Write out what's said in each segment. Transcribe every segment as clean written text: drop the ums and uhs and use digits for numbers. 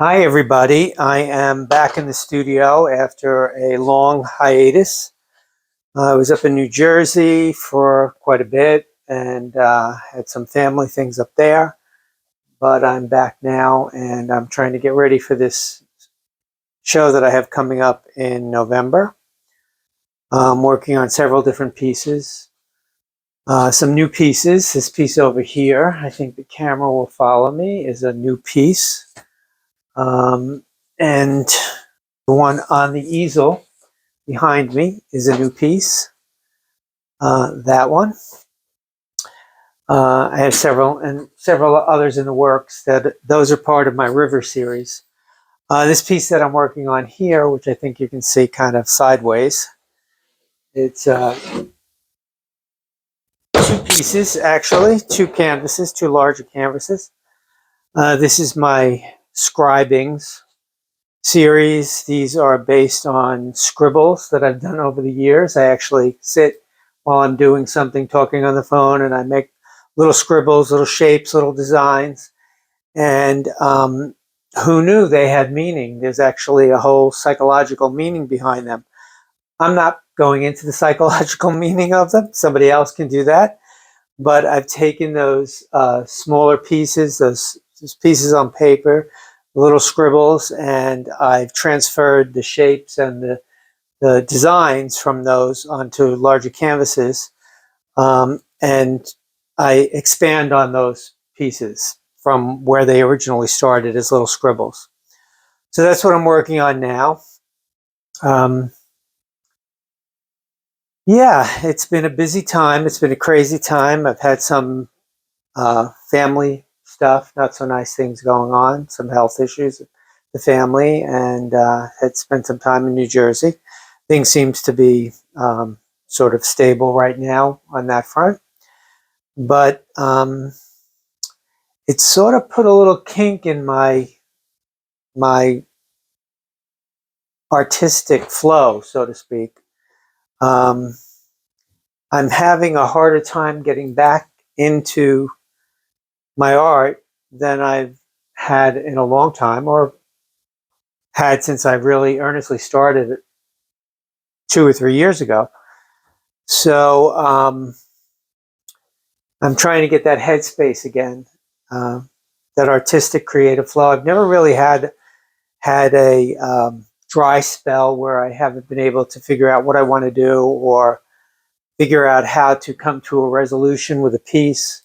Hi, everybody. I am back in the studio after a long hiatus. I was up in New Jersey for quite a bit and had some family things up there, but I'm back now and I'm trying to get ready for this show that I have coming up in November. I'm working on several different pieces. Some new pieces. This piece over here, I think the camera will follow me, is a new piece. And the one on the easel behind me is a new piece. That one. I have several others in the works. That those are part of my River series. This piece that I'm working on here, which I think you can see kind of sideways, it's two pieces actually, two canvases, two larger canvases. This is my scribings series. These are based on scribbles that I've done over the years. I actually sit while I'm doing something, talking on the phone, and I make little scribbles, little shapes, little designs. And who knew they had meaning? There's actually a whole psychological meaning behind them. I'm not going into the psychological meaning of them. Somebody else can do that. But I've taken those smaller pieces, those pieces on paper, little scribbles, and I've transferred the shapes and the designs from those onto larger canvases. And I expand on those pieces from where they originally started as little scribbles. So that's what I'm working on now. Um, yeah, it's been a busy time. It's been a crazy time. I've had some family stuff, not so nice things going on, some health issues with the family, and had spent some time in New Jersey. Things seems to be sort of stable right now on that front, but it sort of put a little kink in my artistic flow, so to speak. Um, I'm having a harder time getting back into my art than I've had in a long time, or had since I really earnestly started it 2 or 3 years ago. So I'm trying to get that headspace again, uh, that artistic creative flow. I've never really had a dry spell where I haven't been able to figure out what I want to do or figure out how to come to a resolution with a piece.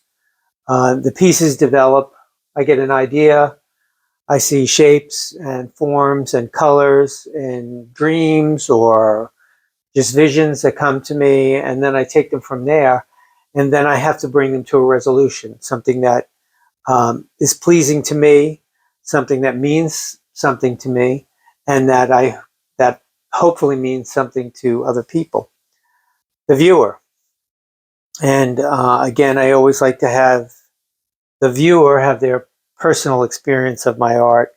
The pieces develop. I get an idea. I see shapes and forms and colors in dreams or just visions that come to me, and then I take them from there, and then I have to bring them to a resolution, something that is pleasing to me, something that means something to me, and that hopefully means something to other people, the viewer. And again, I always like to have the viewer have their personal experience of my art.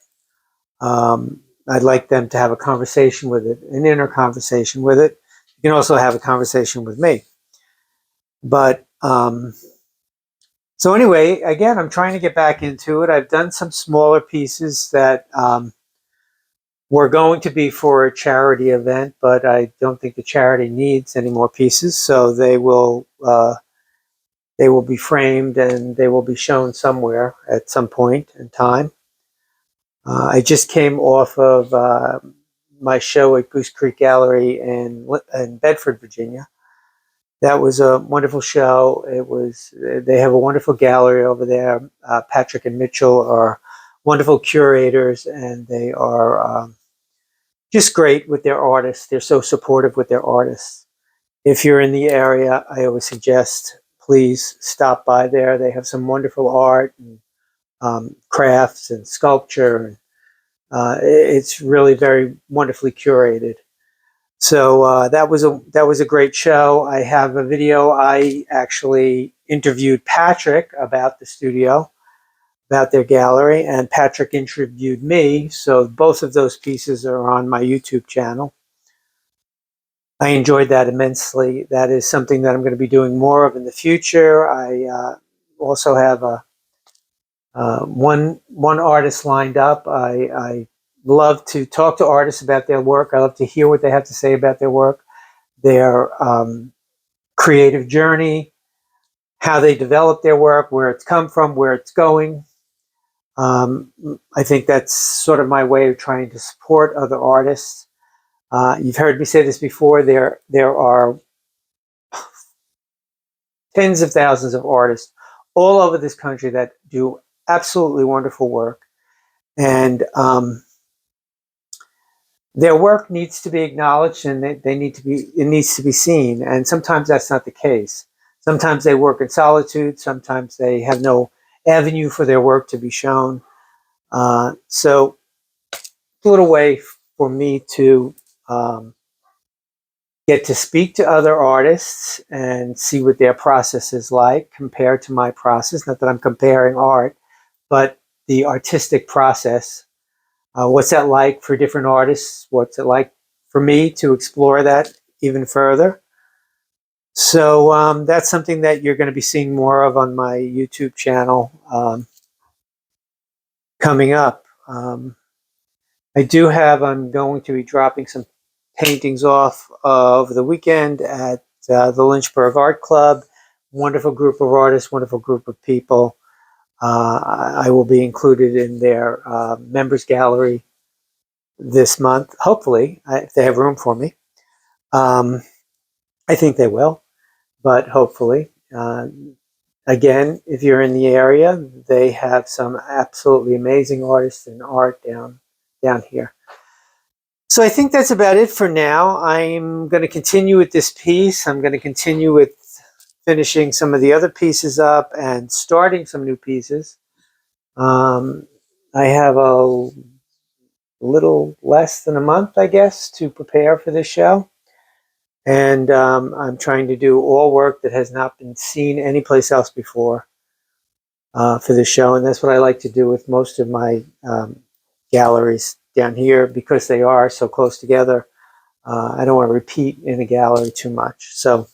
I'd like them to have a conversation with it, an inner conversation with it. You can also have a conversation with me. But so anyway, again, I'm trying to get back into it. I've done some smaller pieces that were going to be for a charity event, but I don't think the charity needs any more pieces, so they will be framed and they will be shown somewhere at some point in time. I just came off of my show at Goose Creek Gallery in Bedford, Virginia. That was a wonderful show. They have a wonderful gallery over there. Patrick and Mitchell are wonderful curators, and they are just great with their artists. They're so supportive with their artists. If you're in the area, I always suggest please stop by there. They have some wonderful art and crafts and sculpture. It's really very wonderfully curated. So that was a great show. I have a video. I actually interviewed Patrick about the studio, about their gallery, and Patrick interviewed me. So both of those pieces are on my YouTube channel. I enjoyed that immensely. That is something that I'm going to be doing more of in the future. I also have One artist lined up. I love to talk to artists about their work. I love to hear what they have to say about their work, their creative journey, how they develop their work, where it's come from, where it's going. I think that's sort of my way of trying to support other artists. You've heard me say this before. There are tens of thousands of artists all over this country that do absolutely wonderful work, and their work needs to be acknowledged, and they need to be. It needs to be seen, and sometimes that's not the case. Sometimes they work in solitude. Sometimes they have no avenue for their work to be shown. So it's a little way for me to get to speak to other artists and see what their process is like compared to my process. Not that I'm comparing art, but the artistic process. What's that like for different artists? What's it like for me to explore that even further? So that's something that you're going to be seeing more of on my YouTube channel coming up. I'm going to be dropping some paintings off over the weekend at the Lynchburg Art Club. Wonderful group of artists, wonderful group of people. I will be included in their members gallery this month, hopefully, if they have room for me. I think they will, but hopefully. Again, if you're in the area, they have some absolutely amazing artists and art down here. So I think that's about it for now. I'm going to continue with this piece. I'm going to continue with finishing some of the other pieces up and starting some new pieces. I have a little less than a month, I guess, to prepare for this show. And I'm trying to do all work that has not been seen anyplace else before for this show. And that's what I like to do with most of my galleries down here, because they are so close together. I don't want to repeat in a gallery too much. So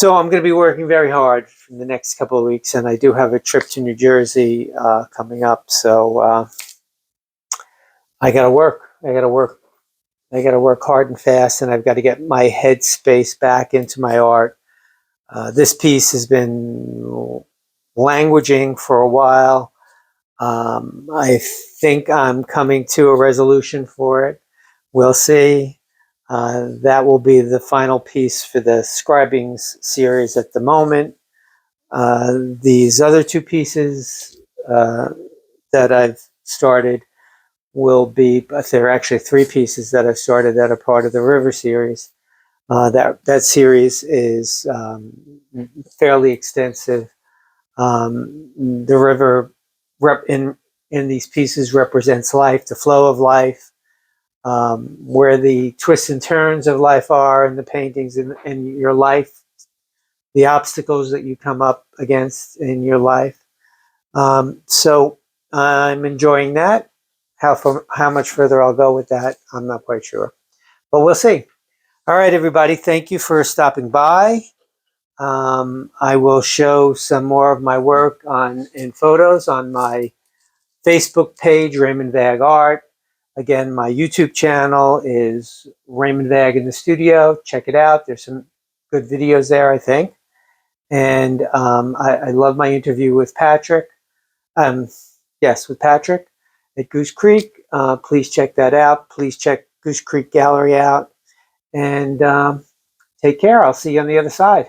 I'm going to be working very hard for the next couple of weeks. And I do have a trip to New Jersey coming up. So I got to work. I got to work hard and fast, and I've got to get my headspace back into my art. This piece has been languishing for a while. I think I'm coming to a resolution for it. We'll see. That will be the final piece for the Scribings series at the moment. These other two pieces that I've started will be, but there are actually three pieces that I've started that are part of the River series. That series is fairly extensive. The river in these pieces represents life, the flow of life, where the twists and turns of life are in the paintings in your life, the obstacles that you come up against in your life. So I'm enjoying that. How much further I'll go with that, I'm not quite sure, but we'll see. All right, everybody, thank you for stopping by. I will show some more of my work in photos on my Facebook page, Raymond Vag Art. Again, my YouTube channel is Raymond Vag in the Studio. Check it out. There's some good videos there, I think. And I love my interview with Patrick. With Patrick at Goose Creek. Please check that out. Please check Goose Creek Gallery out. And take care. I'll see you on the other side.